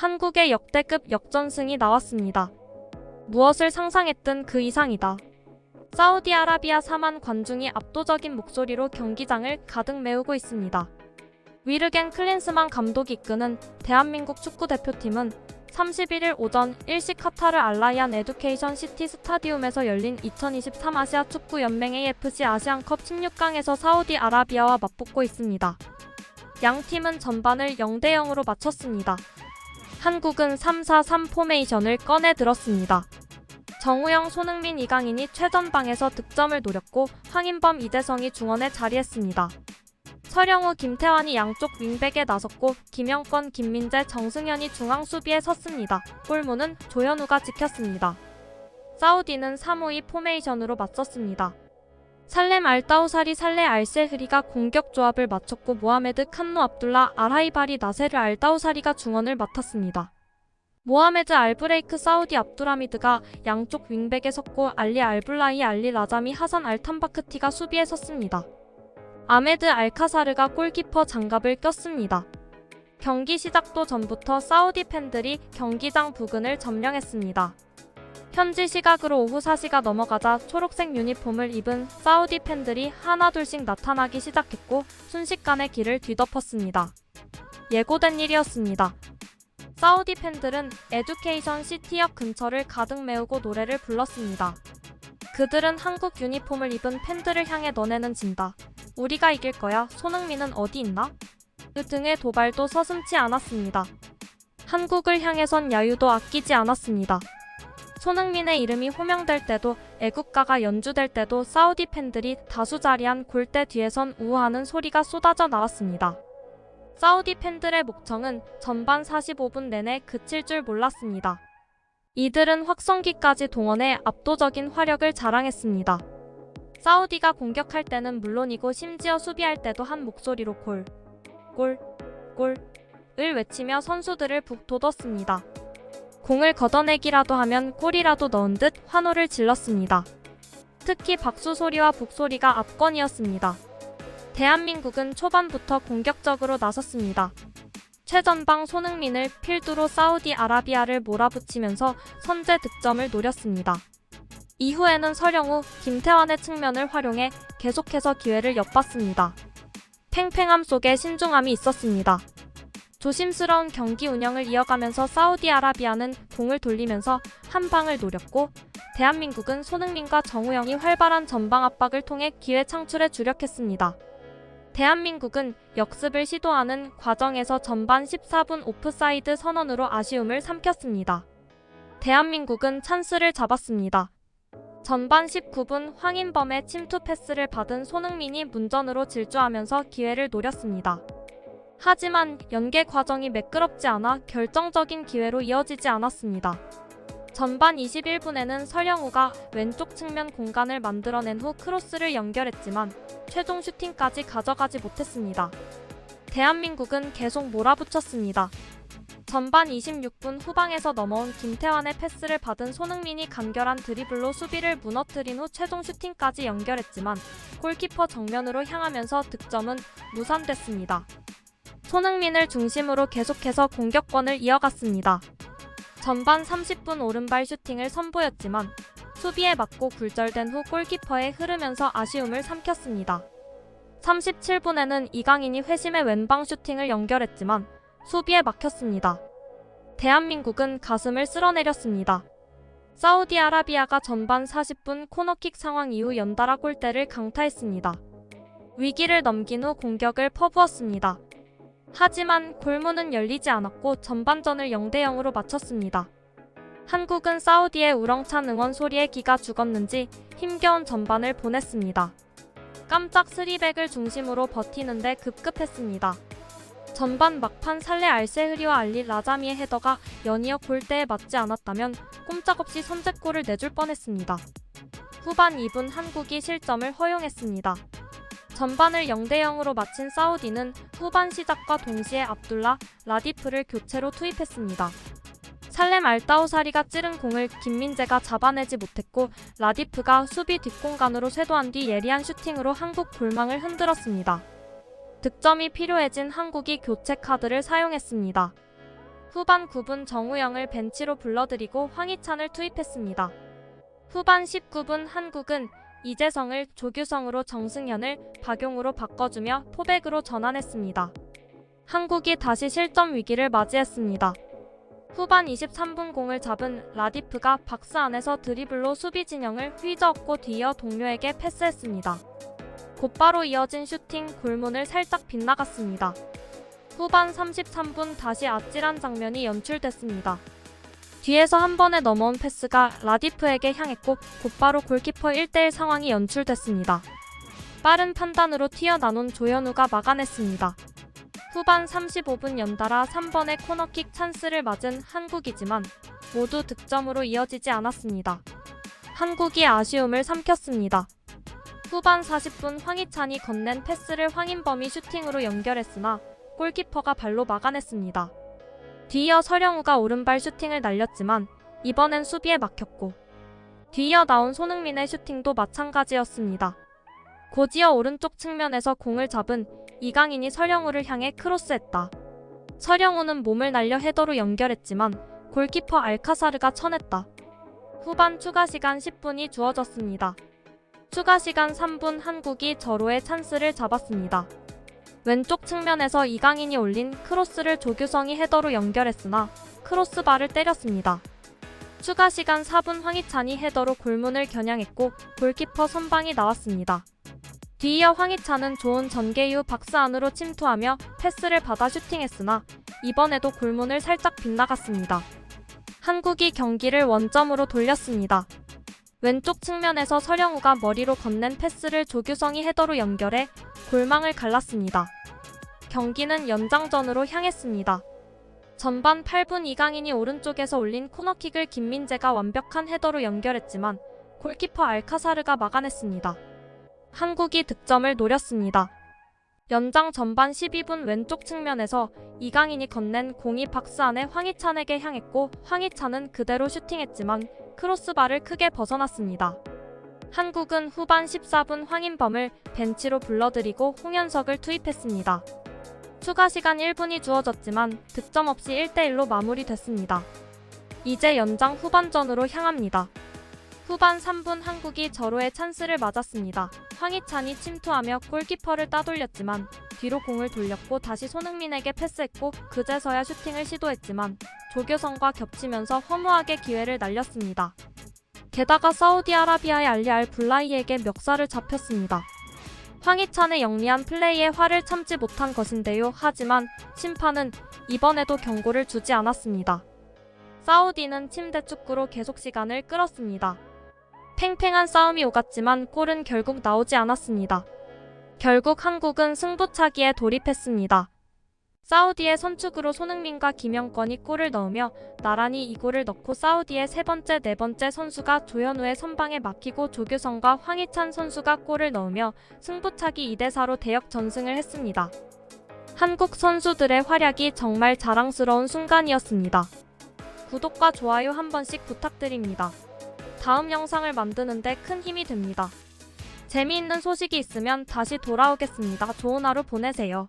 한국의 역대급 역전승이 나왔습니다. 무엇을 상상했든 그 이상이다. 사우디아라비아 4만 관중이 압도적인 목소리로 경기장을 가득 메우고 있습니다. 위르겐 클린스만 감독이 이끄는 대한민국 축구대표팀은 31일 오전 일시 카타르 알라이안 에듀케이션 시티 스타디움에서 열린 2023 아시아 축구 연맹 AFC 아시안컵 16강에서 사우디아라비아와 맞붙고 있습니다. 양 팀은 전반을 0대0으로 마쳤습니다. 한국은 3-4-3 포메이션을 꺼내 들었습니다. 정우영, 손흥민, 이강인이 최전방에서 득점을 노렸고 황인범, 이대성이 중원에 자리했습니다. 서령우, 김태환이 양쪽 윙백에 나섰고 김영권, 김민재, 정승현이 중앙 수비에 섰습니다. 골문은 조현우가 지켰습니다. 사우디는 3-5-2 포메이션으로 맞섰습니다. 살렘 알다우사리 살레 알세흐리가 공격 조합을 맞췄고 모하메드 칸노 압둘라 알하이바리 나세르 알다우사리가 중원을 맡았습니다. 모하메드 알브레이크 사우디 압두라미드가 양쪽 윙백에 섰고 알리 알블라이 알리 라자미 하산 알탄바크티가 수비에 섰습니다. 아메드 알카사르가 골키퍼 장갑을 꼈습니다. 경기 시작도 전부터 사우디 팬들이 경기장 부근을 점령했습니다. 현지 시각으로 오후 4시가 넘어가자 초록색 유니폼을 입은 사우디 팬들이 하나둘씩 나타나기 시작했고 순식간에 길을 뒤덮었습니다. 예고된 일이었습니다. 사우디 팬들은 에듀케이션 시티역 근처를 가득 메우고 노래를 불렀습니다. 그들은 한국 유니폼을 입은 팬들을 향해 너네는 진다. 우리가 이길 거야. 손흥민은 어디 있나? 등의 도발도 서슴지 않았습니다. 한국을 향해선 야유도 아끼지 않았습니다. 손흥민의 이름이 호명될 때도 애국가가 연주될 때도 사우디 팬들이 다수 자리한 골대 뒤에선 우우하는 소리가 쏟아져 나왔습니다. 사우디 팬들의 목청은 전반 45분 내내 그칠 줄 몰랐습니다. 이들은 확성기까지 동원해 압도적인 화력을 자랑했습니다. 사우디가 공격할 때는 물론이고 심지어 수비할 때도 한 목소리로 골, 골, 골을 외치며 선수들을 북돋웠습니다. 공을 걷어내기라도 하면 골이라도 넣은 듯 환호를 질렀습니다. 특히 박수 소리와 북소리가 압권이었습니다. 대한민국은 초반부터 공격적으로 나섰습니다. 최전방 손흥민을 필두로 사우디아라비아를 몰아붙이면서 선제 득점을 노렸습니다. 이후에는 서령우, 김태환의 측면을 활용해 계속해서 기회를 엿봤습니다. 팽팽함 속에 신중함이 있었습니다. 조심스러운 경기 운영을 이어가면서 사우디아라비아는 공을 돌리면서 한 방을 노렸고 대한민국은 손흥민과 정우영이 활발한 전방 압박을 통해 기회 창출에 주력했습니다. 대한민국은 역습을 시도하는 과정에서 전반 14분 오프사이드 선언으로 아쉬움을 삼켰습니다. 대한민국은 찬스를 잡았습니다. 전반 19분 황인범의 침투 패스를 받은 손흥민이 문전으로 질주하면서 기회를 노렸습니다. 하지만 연계 과정이 매끄럽지 않아 결정적인 기회로 이어지지 않았습니다. 전반 21분에는 서령우가 왼쪽 측면 공간을 만들어낸 후 크로스를 연결했지만 최종 슈팅까지 가져가지 못했습니다. 대한민국은 계속 몰아붙였습니다. 전반 26분 후방에서 넘어온 김태환의 패스를 받은 손흥민이 간결한 드리블로 수비를 무너뜨린 후 최종 슈팅까지 연결했지만 골키퍼 정면으로 향하면서 득점은 무산됐습니다. 손흥민을 중심으로 계속해서 공격권을 이어갔습니다. 전반 30분 오른발 슈팅을 선보였지만 수비에 맞고 굴절된 후 골키퍼에 흐르면서 아쉬움을 삼켰습니다. 37분에는 이강인이 회심의 왼방 슈팅을 연결했지만 수비에 막혔습니다. 대한민국은 가슴을 쓸어내렸습니다. 사우디아라비아가 전반 40분 코너킥 상황 이후 연달아 골대를 강타했습니다. 위기를 넘긴 후 공격을 퍼부었습니다. 하지만 골문은 열리지 않았고 전반전을 0대0으로 마쳤습니다. 한국은 사우디의 우렁찬 응원 소리에 기가 죽었는지 힘겨운 전반을 보냈습니다. 깜짝 스리백을 중심으로 버티는데 급급했습니다. 전반 막판 살레 알세흐리와 알리 라자미의 헤더가 연이어 골대에 맞지 않았다면 꼼짝없이 선제골을 내줄 뻔했습니다. 후반 2분 한국이 실점을 허용했습니다. 전반을 0대0으로 마친 사우디는 후반 시작과 동시에 압둘라, 라디프를 교체로 투입했습니다. 살렘 알다우사리가 찌른 공을 김민재가 잡아내지 못했고 라디프가 수비 뒷공간으로 쇄도한 뒤 예리한 슈팅으로 한국 골망을 흔들었습니다. 득점이 필요해진 한국이 교체 카드를 사용했습니다. 후반 9분 정우영을 벤치로 불러들이고 황희찬을 투입했습니다. 후반 19분 한국은 이재성을 조규성으로 정승현을 박용우로 바꿔주며 포백으로 전환했습니다. 한국이 다시 실점 위기를 맞이했습니다. 후반 23분 공을 잡은 라디프가 박스 안에서 드리블로 수비 진영을 휘저었고 뒤이어 동료에게 패스했습니다. 곧바로 이어진 슈팅 골문을 살짝 빗나갔습니다. 후반 33분 다시 아찔한 장면이 연출됐습니다. 뒤에서 한 번에 넘어온 패스가 라디프에게 향했고 곧바로 골키퍼 1대1 상황이 연출됐습니다. 빠른 판단으로 튀어나온 조현우가 막아냈습니다. 후반 35분 연달아 3번의 코너킥 찬스를 맞은 한국이지만 모두 득점으로 이어지지 않았습니다. 한국이 아쉬움을 삼켰습니다. 후반 40분 황희찬이 건넨 패스를 황인범이 슈팅으로 연결했으나 골키퍼가 발로 막아냈습니다. 뒤이어 서령우가 오른발 슈팅을 날렸지만 이번엔 수비에 막혔고 뒤이어 나온 손흥민의 슈팅도 마찬가지였습니다. 곧이어 오른쪽 측면에서 공을 잡은 이강인이 서령우를 향해 크로스했다. 서령우는 몸을 날려 헤더로 연결했지만 골키퍼 알카사르가 쳐냈다. 후반 추가 시간 10분이 주어졌습니다. 추가 시간 3분 한국이 절호의 찬스를 잡았습니다. 왼쪽 측면에서 이강인이 올린 크로스를 조규성이 헤더로 연결했으나 크로스바를 때렸습니다. 추가 시간 4분 황희찬이 헤더로 골문을 겨냥했고 골키퍼 선방이 나왔습니다. 뒤이어 황희찬은 좋은 전개 이후 박스 안으로 침투하며 패스를 받아 슈팅했으나 이번에도 골문을 살짝 빗나갔습니다. 한국이 경기를 원점으로 돌렸습니다. 왼쪽 측면에서 서령우가 머리로 건넨 패스를 조규성이 헤더로 연결해 골망을 갈랐습니다. 경기는 연장전으로 향했습니다. 전반 8분 이강인이 오른쪽에서 올린 코너킥을 김민재가 완벽한 헤더로 연결했지만 골키퍼 알카사르가 막아냈습니다. 한국이 득점을 노렸습니다. 연장 전반 12분 왼쪽 측면에서 이강인이 건넨 공이 박스 안에 황희찬에게 향했고 황희찬은 그대로 슈팅했지만 크로스바를 크게 벗어났습니다. 한국은 후반 14분 황인범을 벤치로 불러들이고 홍현석을 투입했습니다. 추가 시간 1분이 주어졌지만 득점 없이 1대1로 마무리됐습니다. 이제 연장 후반전으로 향합니다. 후반 3분 한국이 절호의 찬스를 맞았습니다. 황희찬이 침투하며 골키퍼를 따돌렸지만 뒤로 공을 돌렸고 다시 손흥민에게 패스했고 그제서야 슈팅을 시도했지만 조규성과 겹치면서 허무하게 기회를 날렸습니다. 게다가 사우디아라비아의 알리 알 블라이에게 멱살을 잡혔습니다. 황희찬의 영리한 플레이에 화를 참지 못한 것인데요. 하지만 심판은 이번에도 경고를 주지 않았습니다. 사우디는 침대 축구로 계속 시간을 끌었습니다. 팽팽한 싸움이 오갔지만 골은 결국 나오지 않았습니다. 결국 한국은 승부차기에 돌입했습니다. 사우디의 선축으로 손흥민과 김영권이 골을 넣으며 나란히 이 골을 넣고 사우디의 세 번째, 네 번째 선수가 조현우의 선방에 막히고 조규성과 황희찬 선수가 골을 넣으며 승부차기 2대4로 대역 전승을 했습니다. 한국 선수들의 활약이 정말 자랑스러운 순간이었습니다. 구독과 좋아요 한 번씩 부탁드립니다. 다음 영상을 만드는데 큰 힘이 됩니다. 재미있는 소식이 있으면 다시 돌아오겠습니다. 좋은 하루 보내세요.